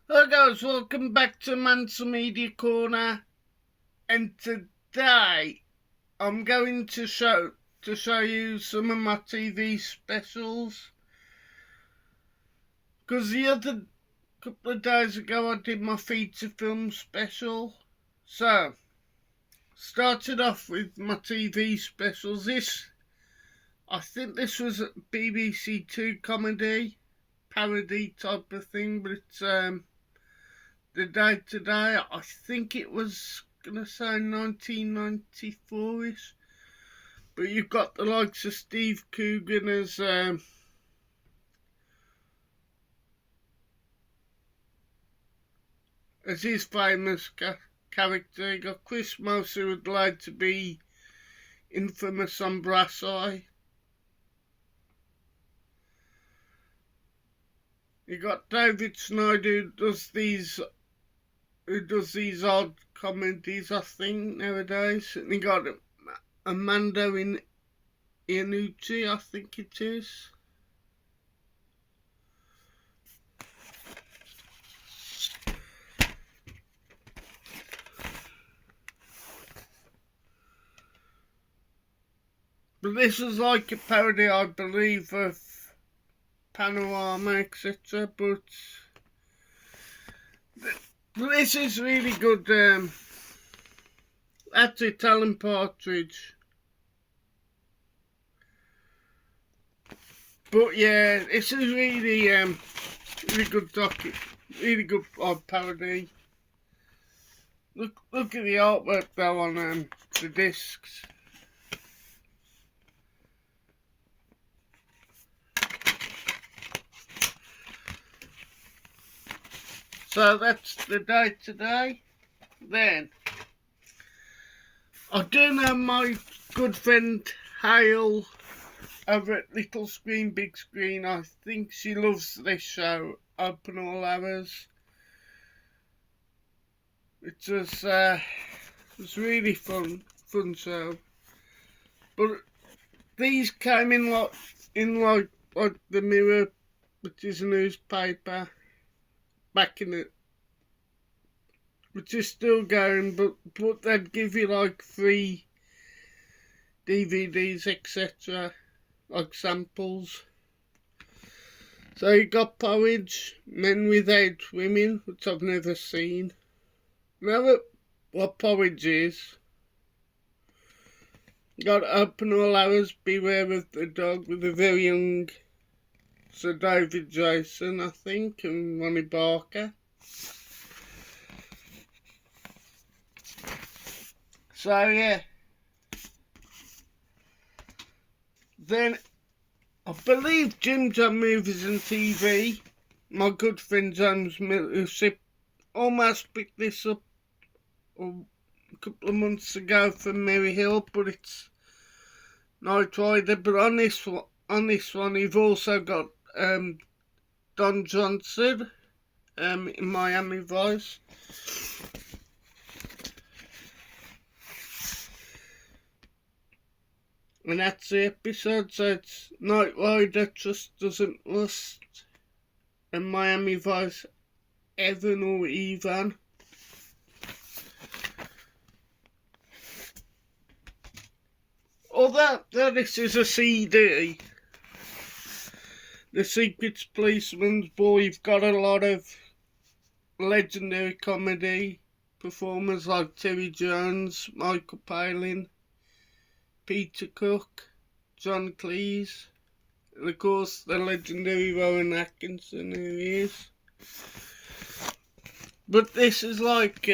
Hello guys, welcome back to Mansell Media Corner, and today I'm going to show you some of my TV specials, because the other couple of days ago I did my feature film special. So started off with my TV specials. I think this was a BBC Two comedy parody type of thing, but it's the day today, I think it was gonna say 1994ish, but you've got the likes of Steve Coogan as his famous character. You got Chris Moss, who would like to be infamous on Brass Eye. You got David Snyder, who does these odd comedies, I think, nowadays. And you got Amanda Iannucci, I think it is. But this is like a parody, I believe, of Panorama, etc. But this is really good. That's it, Alan Partridge. But yeah, this is really really good really good parody. Look at the artwork though on the discs. So that's the day today. Then I do know my good friend Hale over at Little Screen Big Screen. I think she loves this show, Open All Hours. It was really fun show. But these came in like the Mirror, which is a newspaper, back in it, which is still going, but they'd give you like free DVDs, etc., like samples. So you got Porridge, Men Without Women, which I've never seen. Know what Porridge is? You got Open All Hours, Beware of the Dog, with a very young Sir David Jason, I think, and Ronnie Barker. So yeah. Then I believe Jim Jam Movies and TV, my good friend James Miller, who almost picked this up a couple of months ago from Merry Hill, but it's Night Rider. But on this one, you've also got Don Johnson in Miami Vice. And that's the episode. So it's Night Rider, Trust Doesn't Lust, and Miami Vice, Evan or Ivan. Although this is a CD, The Secret Policeman's Ball, you've got a lot of legendary comedy performers like Terry Jones, Michael Palin, Peter Cook, John Cleese, and of course the legendary Rowan Atkinson, who he is. But this is like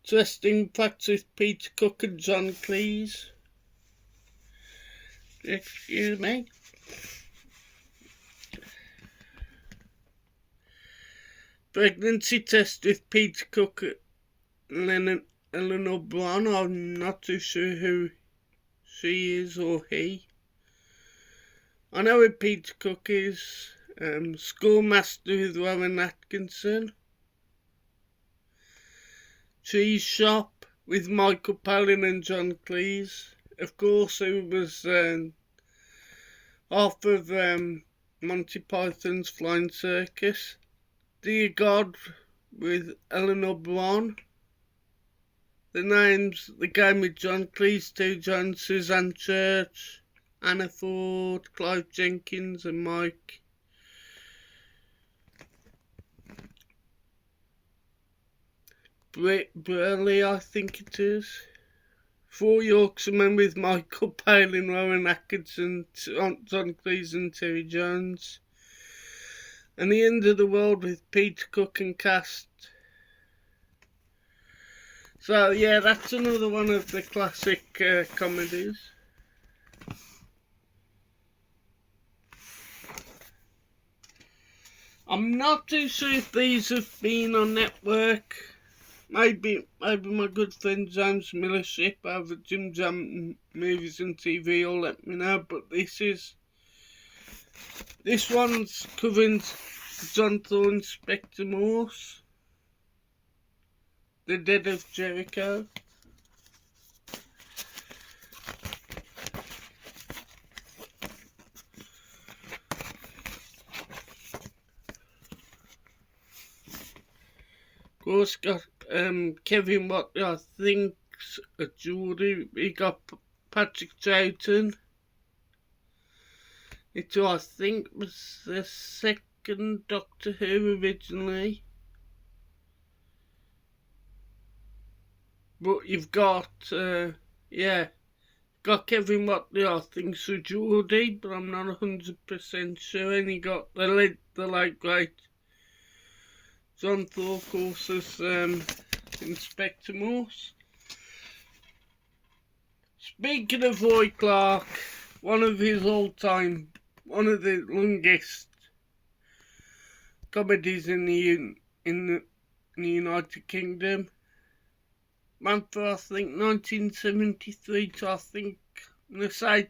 interesting facts with Peter Cook and John Cleese. Excuse me. Pregnancy test with Peter Cook and Ellen O'Brien. I'm not too sure who she is or he. I know who Peter Cook is. Schoolmaster with Rowan Atkinson. Cheese Shop with Michael Palin and John Cleese. Of course, who was half of Monty Python's Flying Circus, Dear God with Eleanor Bron, The Names, The Game with John Cleese, Stu Jones, Suzanne Church, Anna Ford, Clive Jenkins and Mike Burley, I think it is. Four Yorkshiremen with Michael Palin, Rowan Atkinson, John Cleese and Terry Jones. And The End of the World with Peter Cook and cast. So yeah, that's another one of the classic comedies. I'm not too sure if these have been on network. Maybe my good friend James Millership over at Jim Jam Movies and TV will let me know, but this one's covering John Thorne, Spectre Morse, The Dead of Jericho. Of course, got Kevin Watley, I think's a Geordie. We got Patrick Troughton. It I think was the second Doctor Who originally. But you've got got Kevin Watley, I think's a Geordie, but I'm not 100% sure. And you got the late great John Thor, of course, as Inspector Morse. Speaking of Roy Clark, one of the longest comedies in the United Kingdom. Ran for, I think, 1973 to, I think, I'm going to say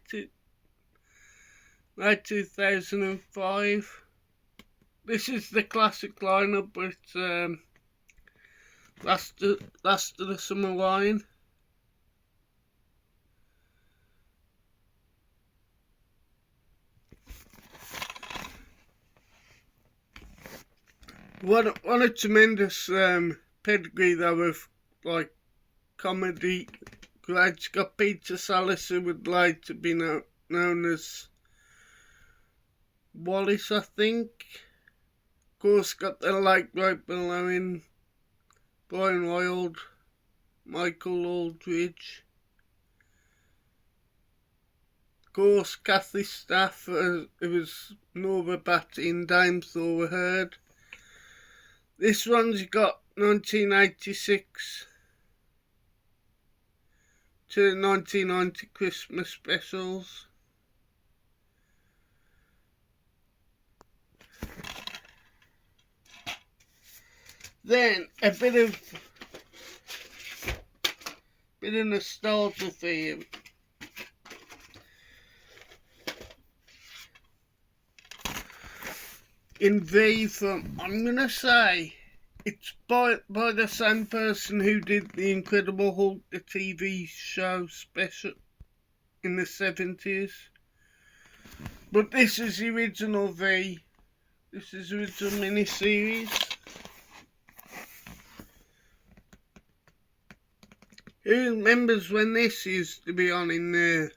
late 2005. This is the classic lineup with Last of the Summer Wine. What a tremendous pedigree though of like comedy greats. Got Peter Sallis, who would later be known as Wallace, I think. Of course, got the late great Bill Owen, Brian Wilde, Michael Aldridge. Of course, Kathy Staff, it was Nora Batty and Dame Thora Hird. This one's got 1986 to 1990 Christmas specials. Then a bit of nostalgia for you. In V from, I'm gonna say, it's by the same person who did the Incredible Hulk, the TV show special in the 70s. But this is the original V. This is the original miniseries. Who remembers when this used to be on in the,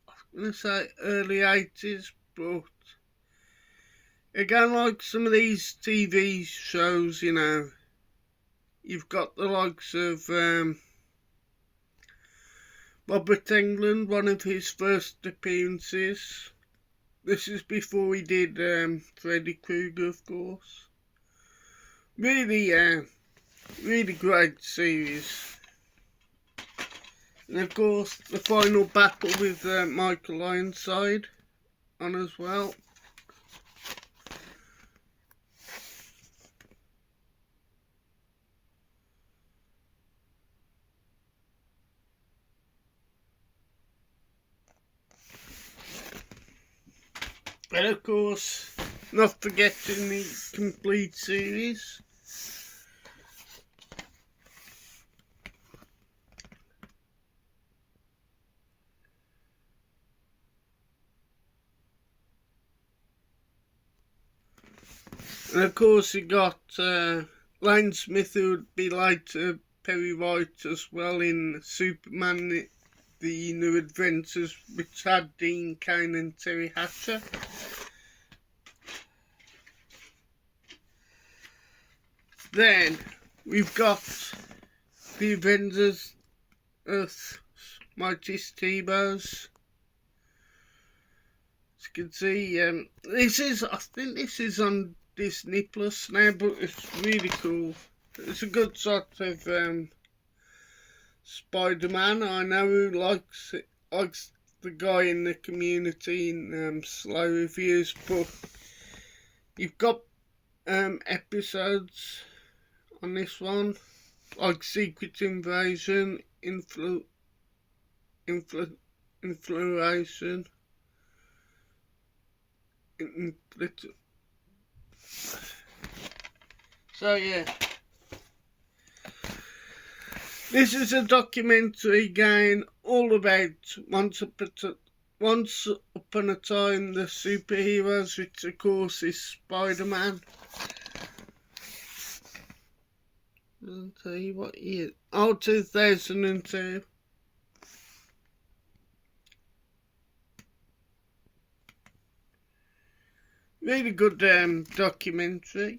I'm gonna say, early 80s, but again, like some of these TV shows, you know, you've got the likes of Robert Englund, one of his first appearances. This is before he did Freddy Krueger, of course. Really great series. And of course, the final battle with Michael Ironside on as well. And of course, not forgetting the complete series. And of course you got Lane Smith, who would be later Perry White as well in Superman The New Adventures, which had Dean Cain and Terry Hatcher. Then we've got the Avengers, Earth's Mightiest Heroes. As you can see, I think this is on Disney Plus now, but it's really cool. It's a good sort of Spider-Man. I know who likes it, likes the guy in the community in slow reviews, but you've got episodes on this one, like Secret Invasion, Influation, so yeah. This is a documentary again, all about Once Upon a Time, the superheroes, which of course is Spider-Man. I'll tell you what year. Oh, 2002. Really good documentary.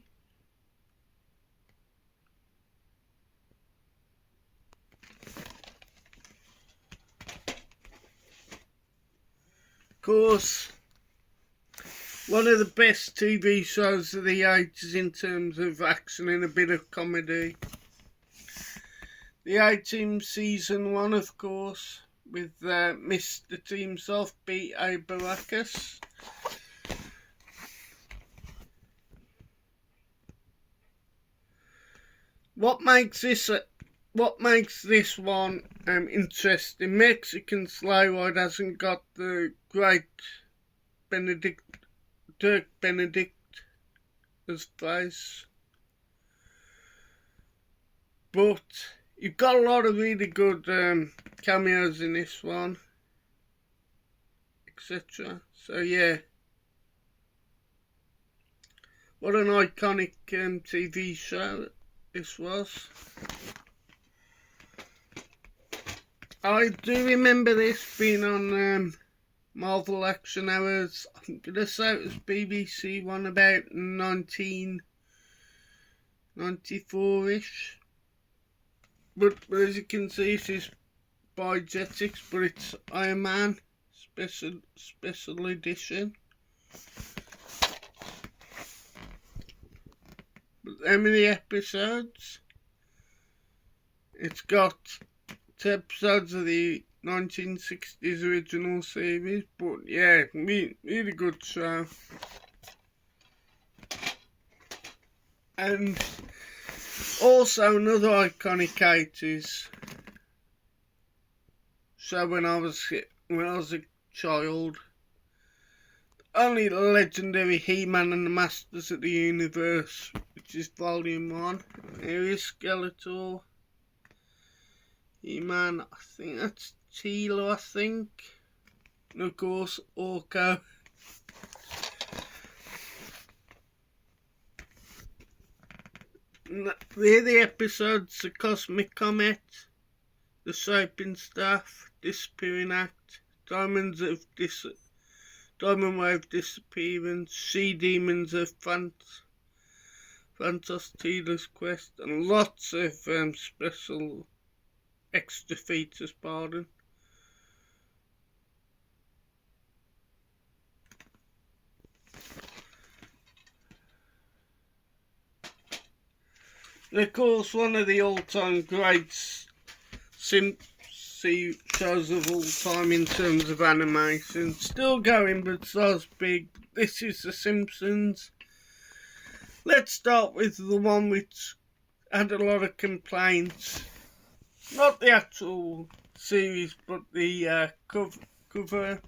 Of course, one of the best TV shows of the 80s in terms of action and a bit of comedy. The A-Team Season 1, of course, with Mr. T himself, B.A. Baracus. What makes this one interesting? Mexican Sleigh Ride hasn't got the great Dirk Benedict as face, but you've got a lot of really good cameos in this one, etc. So yeah, what an iconic TV show this was. I do remember this being on Marvel Action Hours. I'm going to say it was BBC One, about 1994-ish. But as you can see, this is by Jetix, but it's Iron Man special edition. But how many episodes? It's got 2 episodes of the 1960s original series, but yeah, really good show. And also another iconic 80s show when I was a child. Only the legendary He-Man and the Masters of the Universe, which is Volume 1. Here is Skeletor. He-Man, I think that's Teela, I think. And of course, Orko. Here are the episodes: The Cosmic Comet, The Shaping Staff, Disappearing Act, Diamond Wave Disappearance, She-Demons of Phantos Teela's Quest, and lots of special extra features, pardon. And of course, one of the all-time greats shows of all time in terms of animation. Still going, but so big. This is The Simpsons. Let's start with the one which had a lot of complaints. Not the actual series, but the cover.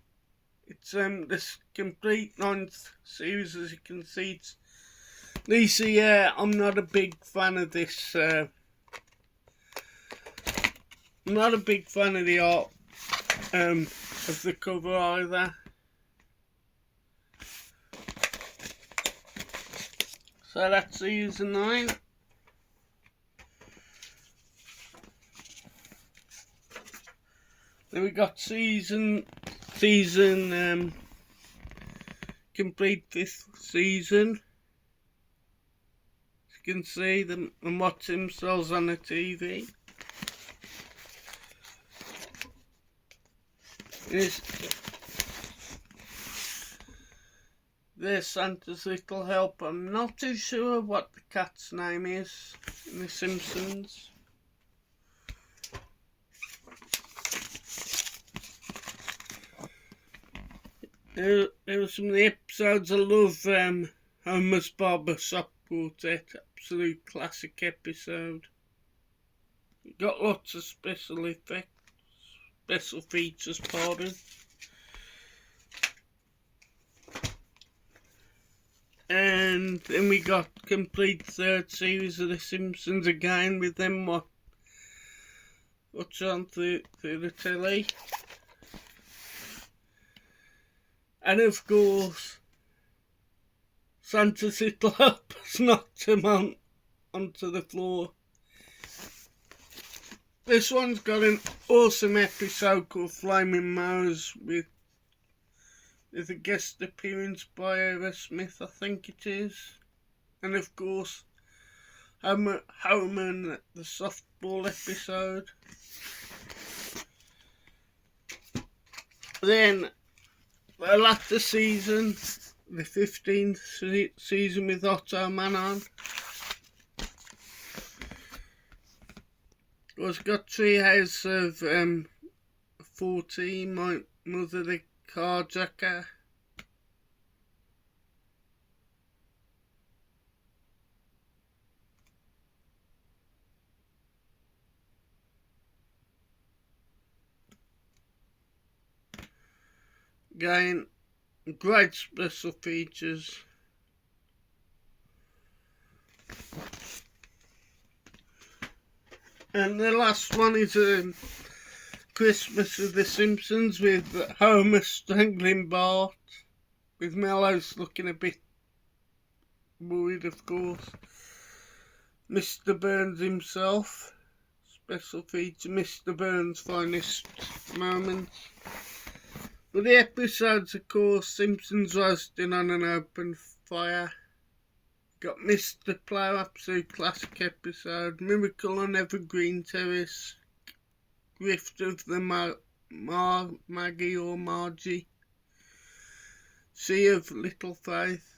It's this complete 9th series, as you can see. It's Lisa, yeah, I'm not a big fan of this. I'm not a big fan of the art of the cover either. So that's season 9. Then we got complete 5th season. As you can see them and watch themselves on the TV. There's Santa's Little Help. I'm not too sure what the cat's name is in The Simpsons. There were some of the episodes I love. Homer's Barbershop Quartet, absolute classic episode. Got lots of special effects, special features, pardon. And then we got complete 3rd series of The Simpsons again with them watch on through the telly. And of course, Santa's Little Help has knocked him onto the floor. This one's got an awesome episode called Flaming Moe's with a guest appearance by Aerosmith, I think it is. And of course, Homer and the softball episode. Then, the latter season, the 15th season with Otto Mann. It's got Treehouse of 14, My Mother the Carjacker. Again, great special features. And the last one is Christmas of The Simpsons with Homer strangling Bart, with Mellows looking a bit worried, of course. Mr. Burns himself, special feature, Mr. Burns' finest moments. But the episodes, of course, Simpsons roasting on an open fire. Got Mr. Plow, absolute classic episode. Miracle on Evergreen Terrace. Grift of the Maggie or Margie. Sea of Little Faith.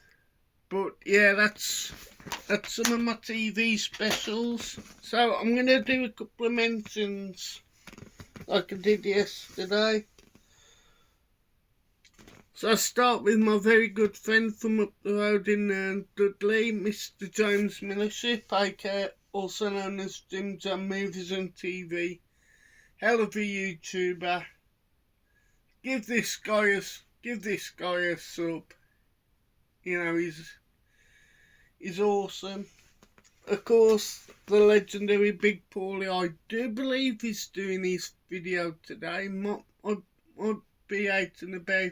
But yeah, that's some of my TV specials. So I'm going to do a couple of mentions like I did yesterday. So I start with my very good friend from up the road in Dudley, Mr. James Millership, aka also known as Jim Jam Movies and TV. Hell of a YouTuber. Give this guy a sub. You know, he's awesome. Of course, the legendary Big Paulie, I do believe he's doing his video today. Might be out and about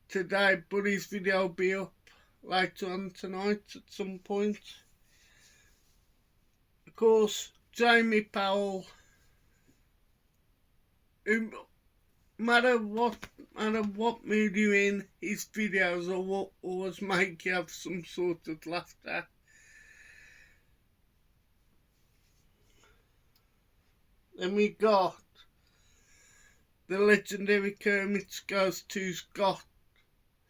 today, but his video will be up later on tonight at some point. Of course, Jamie Powell, who, matter what mood you're in, his videos will always make you have some sort of laughter. Then we got the legendary Kermit Goes to Scott.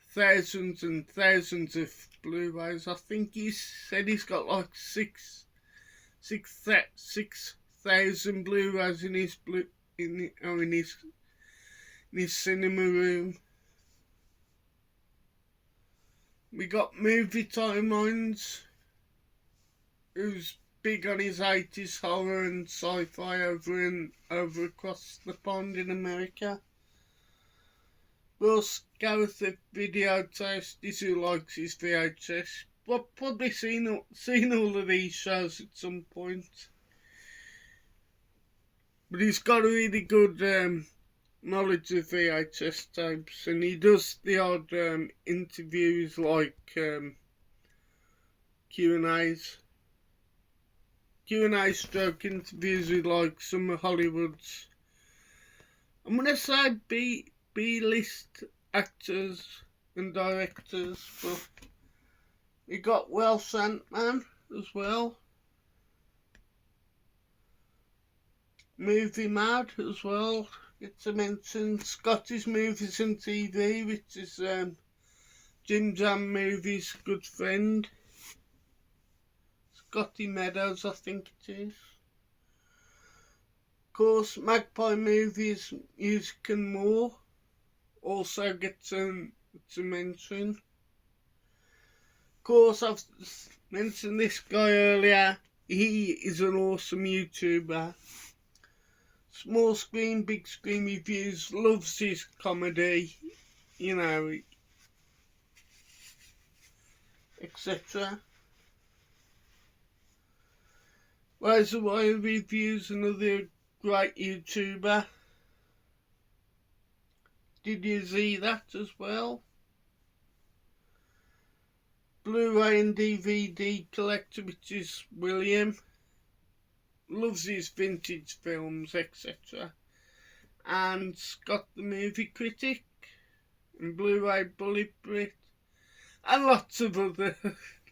Thousands and thousands of Blu-rays. I think he said he's got like 6,000 Blu-rays in his cinema room. We got Movie Timelines, who's big on his 80s horror and sci-fi over across the pond in America. Will Gareth of Video Taste is who likes his VHS. But probably seen all of these shows at some point. But he's got a really good knowledge of VHS tapes, and he does the odd interviews like Q&A's. Q&A stroke interviews with like some of Hollywood's, I'm going to say B-list actors and directors, but we got Welsh Ant-Man as well. Movie Mad as well. Get to mention Scottish Movies and TV, which is Jim Jam Movies' good friend. Scotty Meadows, I think it is. Of course, Magpie Movies, Music and More also get to mention. Of course, I've mentioned this guy earlier. He is an awesome YouTuber. Small screen, big screen reviews, loves his comedy, you know, etc. Razor Wire Reviews, another great YouTuber. Did you see that as well? Blu-ray and DVD collector, which is William. Loves his vintage films, etc. And Scott the Movie Critic, and Blu-ray Bullet Brit, and lots of other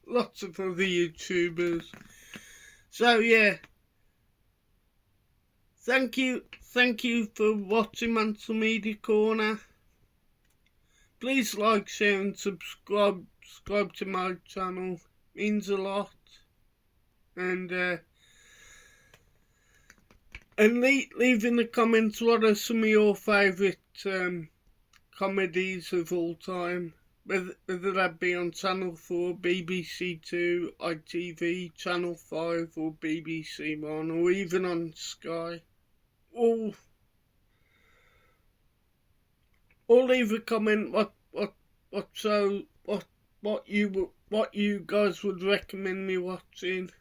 YouTubers. So yeah, thank you for watching Mansell Media Corner. Please like, share and subscribe to my channel, means a lot. And leave in the comments what are some of your favourite comedies of all time, whether that be on Channel 4, BBC 2, ITV, Channel 5 or BBC 1, or even on Sky. Or leave a comment what you guys would recommend me watching,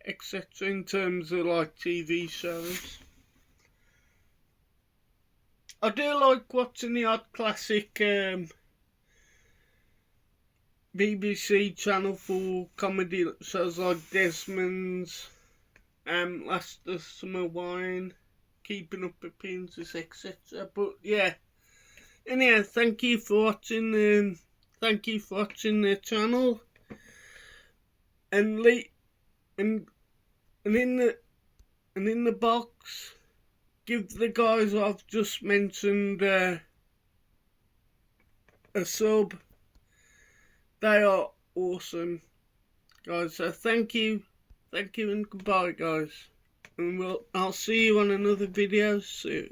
etc. in terms of like TV shows. I do like watching the odd classic BBC Channel 4 comedy shows like Desmond's, Last of Summer Wine, Keeping Up Appearances, etc. But yeah, anyhow, thank you for watching the channel, and in the box, give the guys I've just mentioned a sub. They are awesome, guys. So thank you and goodbye, guys. And I'll see you on another video soon.